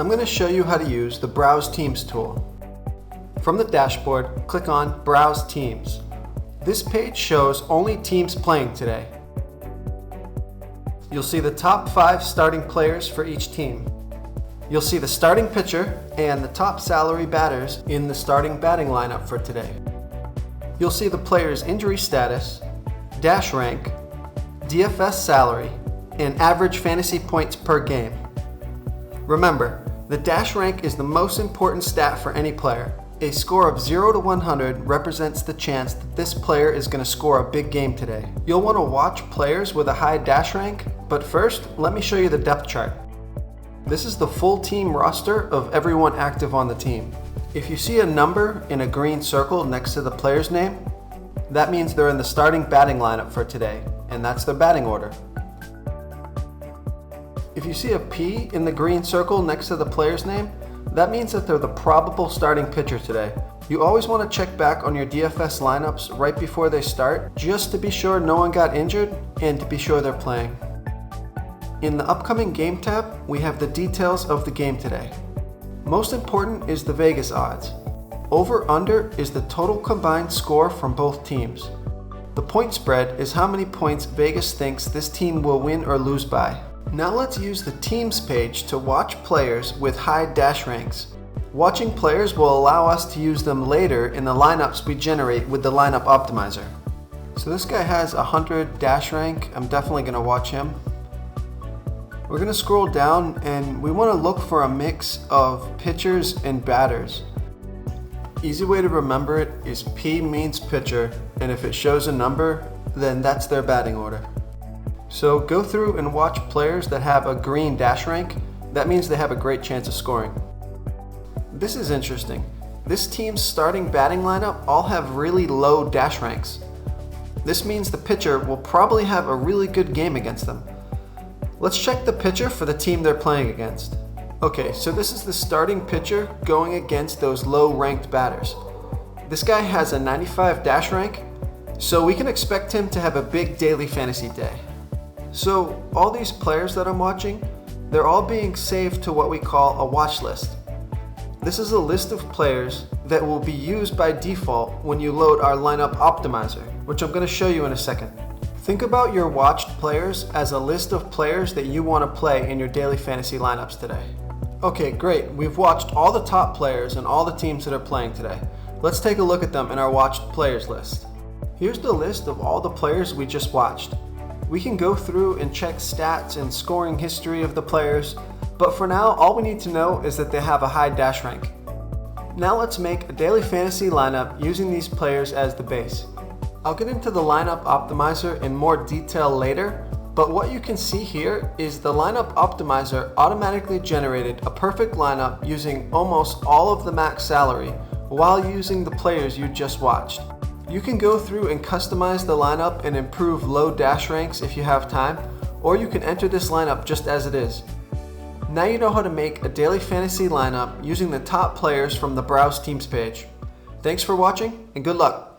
I'm going to show you how to use the Browse Teams tool. From the dashboard, click on Browse Teams. This page shows only teams playing today. You'll see the top 5 starting players for each team. You'll see the starting pitcher and the top salary batters in the starting batting lineup for today. You'll see the player's injury status, dash rank, DFS salary, and average fantasy points per game. Remember, the dash rank is the most important stat for any player. A score of 0 to 100 represents the chance that this player is going to score a big game today. You'll want to watch players with a high dash rank, but first, let me show you the depth chart. This is the full team roster of everyone active on the team. If you see a number in a green circle next to the player's name, that means they're in the starting batting lineup for today, and that's their batting order. If you see a P in the green circle next to the player's name, that means that they're the probable starting pitcher today. You always want to check back on your DFS lineups right before they start, just to be sure no one got injured and to be sure they're playing. In the upcoming game tab, we have the details of the game today. Most important is the Vegas odds. Over/under is the total combined score from both teams. The point spread is how many points Vegas thinks this team will win or lose by. Now let's use the Teams page to watch players with high dash ranks. Watching players will allow us to use them later in the lineups we generate with the lineup optimizer. So this guy has 100 dash rank. I'm definitely going to watch him. We're going to scroll down and we want to look for a mix of pitchers and batters. Easy way to remember it is P means pitcher, and if it shows a number, then that's their batting order. So go through and watch players that have a green dash rank. That means they have a great chance of scoring. This is interesting. This team's starting batting lineup all have really low dash ranks. This means the pitcher will probably have a really good game against them. Let's check the pitcher for the team they're playing against. Okay, so this is the starting pitcher going against those low-ranked batters. This guy has a 95 dash rank, so we can expect him to have a big daily fantasy day. So all these players that I'm watching, they're all being saved to what we call a watch list. This is a list of players that will be used by default when you load our lineup optimizer, which I'm going to show you in a second. Think about your watched players as a list of players that you want to play in your daily fantasy lineups today. Okay, great. We've watched all the top players and all the teams that are playing today. Let's take a look at them in our watched players list. Here's the list of all the players we just watched. We can go through and check stats and scoring history of the players, but for now, all we need to know is that they have a high dash rank. Now let's make a daily fantasy lineup using these players as the base. I'll get into the lineup optimizer in more detail later, but what you can see here is the lineup optimizer automatically generated a perfect lineup using almost all of the max salary while using the players you just watched. You can go through and customize the lineup and improve low dash ranks if you have time, or you can enter this lineup just as it is. Now you know how to make a daily fantasy lineup using the top players from the Browse Teams page. Thanks for watching and good luck!